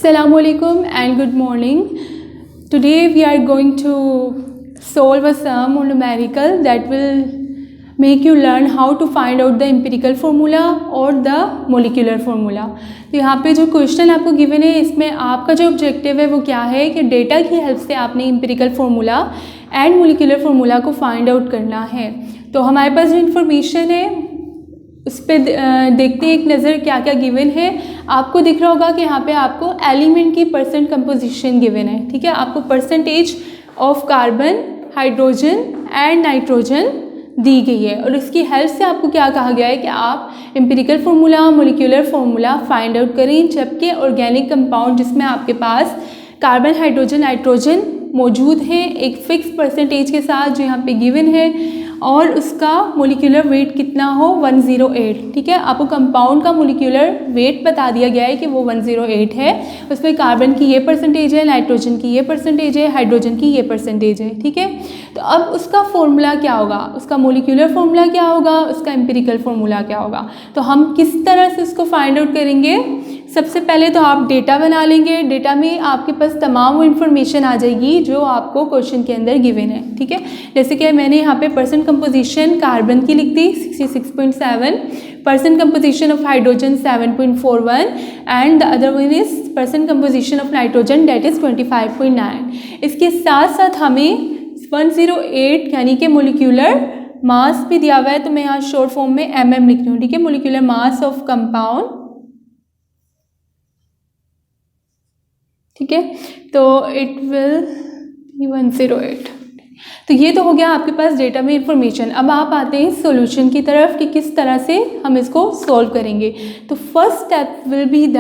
Assalamu alaikum and good morning. Today we are going to solve a sum or numerical that will make you learn how to find out the empirical formula or the molecular formula. तो यहाँ पे जो question आपको given है इसमें आपका जो objective है वो क्या है कि डेटा की हेल्प से आपने empirical formula and molecular formula को फाइंड आउट करना है। तो हमारे पास जो इन्फॉर्मेशन है उस पर देखते हैं एक नज़र क्या क्या गिवन है। आपको दिख रहा होगा कि यहाँ पे आपको एलिमेंट की परसेंट कंपोजिशन गिवन है, ठीक है। आपको percentage of carbon, hydrogen and nitrogen दी गई है और इसकी हेल्प से आपको क्या कहा गया है कि आप empirical formula, molecular formula find out करें। जबकि ऑर्गेनिक कंपाउंड जिसमें आपके पास कार्बन, हाइड्रोजन, नाइट्रोजन मौजूद हैं एक फ़िक्स परसेंटेज के साथ जो यहाँ पे गिवन है और उसका मोलिकुलर वेट कितना हो 108, ठीक है। आपको कंपाउंड का मोलिकुलर वेट बता दिया गया है कि वो 108 है। उसमें कार्बन की ये परसेंटेज है, नाइट्रोजन की ये परसेंटेज है, हाइड्रोजन की ये परसेंटेज है, ठीक है। तो अब उसका फॉर्मूला क्या होगा, उसका मोलिकुलर फार्मूला क्या होगा, उसका एम्पिरिकल फार्मूला क्या होगा। तो हम किस तरह से उसको फाइंड आउट करेंगे। सबसे पहले तो आप डेटा बना लेंगे। डेटा में आपके पास तमाम वो इन्फॉर्मेशन आ जाएगी जो आपको क्वेश्चन के अंदर गिवन है, ठीक है। जैसे कि मैंने यहाँ पे परसेंट कंपोजिशन कार्बन की लिख दी 66.7, percent composition of hydrogen 7.41 and the other one is percent composition of nitrogen that is 25.9। इसके साथ साथ हमें 108 यानी कि मोलिकुलर मास भी दिया हुआ है। तो मैं यहाँ शॉर्ट फॉर्म में mm लिख रही हूँ, ठीक है। मोलिकुलर मास ऑफ कंपाउंड, ठीक है। तो इट विल बी 108। तो ये तो हो गया आपके पास डेटा में इंफॉर्मेशन। अब आप आते हैं सॉल्यूशन की तरफ कि किस तरह से हम इसको सॉल्व करेंगे। तो first step will be the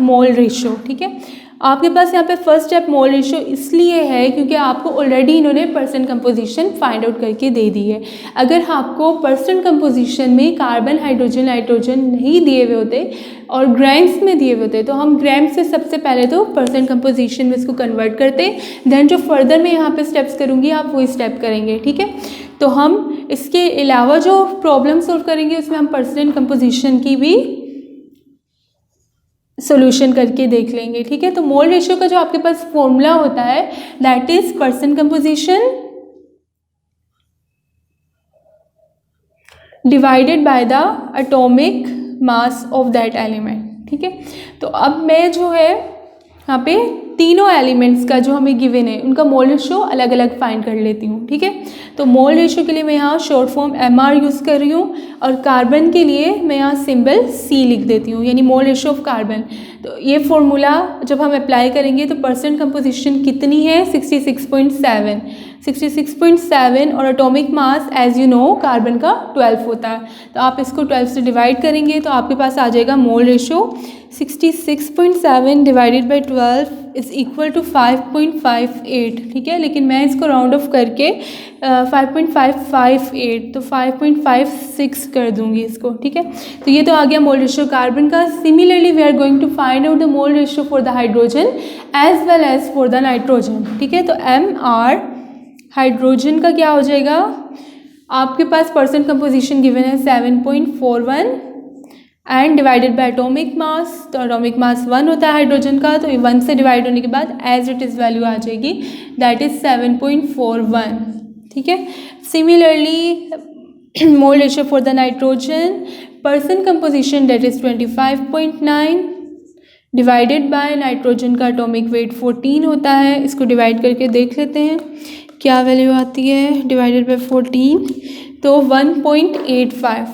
mole ratio, ठीक है। आपके पास यहाँ पे फर्स्ट स्टेप मोल रेशियो इसलिए है क्योंकि आपको ऑलरेडी इन्होंने परसेंट कंपोजिशन फाइंड आउट करके दे दी है। अगर आपको परसेंट कंपोजिशन में कार्बन, हाइड्रोजन, नाइट्रोजन नहीं दिए हुए होते और ग्राम्स में दिए हुए होते तो हम ग्राम्स से सबसे पहले तो परसेंट कंपोजिशन में इसको कन्वर्ट करते, देन जो फर्दर मैं यहाँ पे स्टेप्स करूँगी आप वही स्टेप करेंगे, ठीक है। तो हम इसके अलावा जो प्रॉब्लम सॉल्व करेंगे उसमें हम परसेंट कंपोजिशन की भी सोल्यूशन करके देख लेंगे, ठीक है। तो मोल रेशियो का जो आपके पास फॉर्मूला होता है that is percent composition divided by the atomic mass of that element, ठीक है। तो अब मैं जो है यहाँ पे तीनों एलिमेंट्स का जो हमें गिवन है उनका मोल रेशियो अलग अलग फाइंड कर लेती हूँ, ठीक है। तो मोल रेशियो के लिए मैं यहाँ शॉर्ट फॉर्म MR यूज़ कर रही हूँ और कार्बन के लिए मैं यहाँ सिंबल C लिख देती हूँ, यानी मोल रेशियो ऑफ कार्बन। तो ये फॉर्मूला जब हम अप्लाई करेंगे तो परसेंट कंपोजिशन कितनी है 66.7 और atomic mass as you know carbon का 12 होता है। तो आप इसको 12 से डिवाइड करेंगे तो आपके पास आ जाएगा mole ratio 66.7 divided by 12 is equal to 5.58, ठीक है। लेकिन मैं इसको राउंड ऑफ करके 5.558 तो 5.56 कर दूंगी इसको, ठीक है। तो ये तो आ गया मोल रेशियो कार्बन का। Similarly we are going to find out the mole ratio for the hydrogen as well as for the nitrogen, ठीक है। तो MR हाइड्रोजन का क्या हो जाएगा, आपके पास परसेंट कंपोजिशन गिवन है 7.41 and divided by atomic mass. तो एटॉमिक मास 1 होता है हाइड्रोजन का, तो 1 से डिवाइड होने के बाद एज इट इज़ वैल्यू आ जाएगी दैट इज़ 7.41, ठीक है। Similarly mole ratio for the nitrogen percent composition that is 25.9 divided by nitrogen का एटॉमिक वेट 14 होता है। इसको डिवाइड करके देख लेते हैं क्या वैल्यू आती है डिवाइडेड बाय 14, तो 1.85,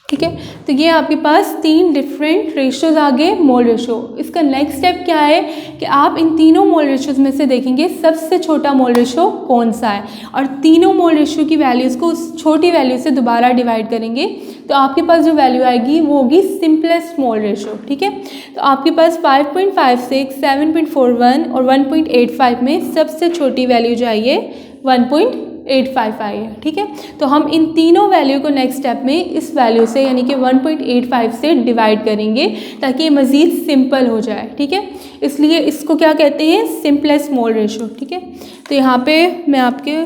ठीक है। तो ये आपके पास 3 डिफरेंट रेशियोज आ गए मोल रेशियो। इसका नेक्स्ट स्टेप क्या है कि आप इन तीनों मोल रेशियोज में से देखेंगे सबसे छोटा मोल रेशियो कौन सा है और तीनों मोल रेशियो की वैल्यूज़ को उस छोटी वैल्यू से दोबारा डिवाइड करेंगे तो आपके पास जो वैल्यू आएगी वो होगी सिंपलेस्ट मोल रेशियो, ठीक है। तो आपके पास 5.56, 7.41 और 1.85 में सबसे छोटी वैल्यू जो आई है 1.85 आई है, ठीक है। तो हम इन तीनों वैल्यू को नेक्स्ट स्टेप में इस वैल्यू से यानी कि 1.85 से डिवाइड करेंगे ताकि ये मज़ीद सिंपल हो जाए, ठीक है। इसलिए इसको क्या कहते हैं सिंपलेस्ट मोल रेशियो, ठीक है। तो यहाँ पे मैं आपके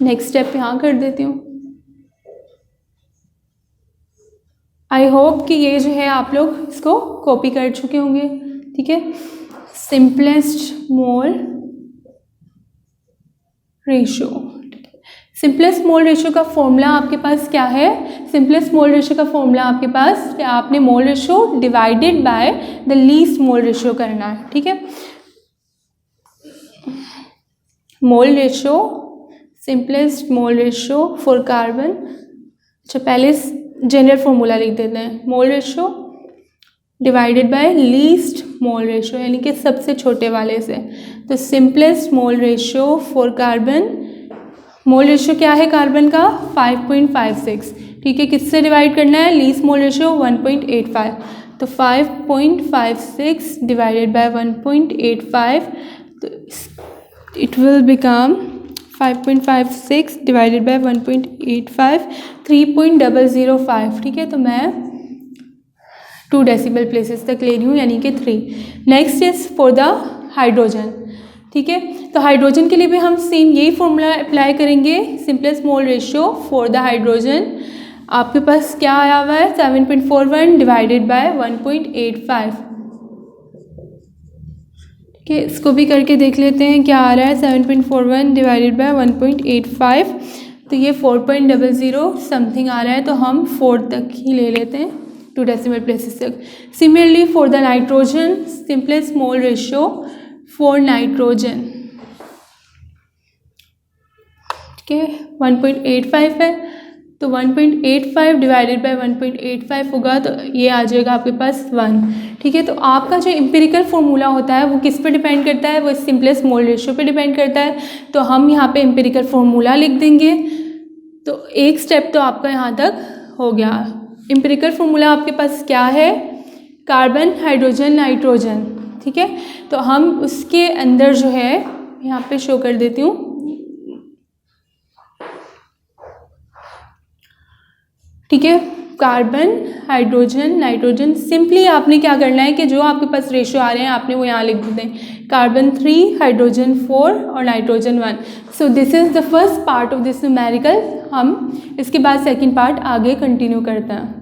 नेक्स्ट स्टेप यहाँ कर देती हूँ। आई होप कि ये जो है आप लोग इसको कॉपी कर चुके होंगे, ठीक है। Simplest mole ratio, simplest mole ratio का फॉर्मूला आपके पास क्या है? सिंपलेस्ट मोल रेशो का फॉर्मूला आपके पास क्या, आपने mole ratio divided by the least mole ratio करना है, ठीक है। Mole ratio, simplest mole ratio for carbon. अच्छा, पहले जनरल फॉर्मूला लिख देते हैं, mole ratio divided by least mole ratio, यानी कि सबसे छोटे वाले से। तो simplest mole ratio for carbon, mole ratio क्या है कार्बन का? 5.56, ठीक है। किससे डिवाइड करना है? लीस्ट मोल रेशो 1.85, तो 5.56 डिवाइडेड बाय 1.85, तो it will become 5.56 divided by 1.85, 3.005, ठीक है। तो मैं 2 डेसिमल प्लेसेस तक ले रही हूँ, यानी कि 3। Next is for the hydrogen, ठीक है। तो हाइड्रोजन के लिए भी हम सेम यही फॉर्मूला अप्लाई करेंगे, simplest mole ratio for the hydrogen. आपके पास क्या आया हुआ है? 7.41 डिवाइडेड बाय 1.85, ठीक है। इसको भी करके देख लेते हैं क्या आ रहा है। 7.41 डिवाइडेड बाय 1.85, तो ये 4.00 समथिंग आ रहा है, तो हम 4 तक ही ले लेते हैं, 2 डेसिमल प्लेसेस तक। Similarly for the nitrogen, simplest mole ratio for nitrogen, ठीक है, 1.85 है, तो 1.85 डिवाइडेड बाय 1.85 होगा, तो ये आ जाएगा आपके पास 1, ठीक है। तो आपका जो एम्पिरिकल फार्मूला होता है वो किस पे डिपेंड करता है? वो सिंपलेस्ट मोल रेशियो पे डिपेंड करता है। तो हम यहाँ पे एम्पिरिकल फार्मूला लिख देंगे, तो एक स्टेप तो आपका यहाँ तक हो गया। एम्पिरिकल फार्मूला आपके पास क्या है? कार्बन, हाइड्रोजन, नाइट्रोजन, ठीक है। तो हम उसके अंदर जो है यहाँ पे शो कर देती हूँ, ठीक है। कार्बन, हाइड्रोजन, नाइट्रोजन, सिंपली आपने क्या करना है कि जो आपके पास रेशियो आ रहे हैं आपने वो यहाँ लिख देते हैं, कार्बन 3, हाइड्रोजन 4 और nitrogen 1। So this is the first part of this numerical. हम इसके बाद सेकंड पार्ट आगे कंटिन्यू करते हैं।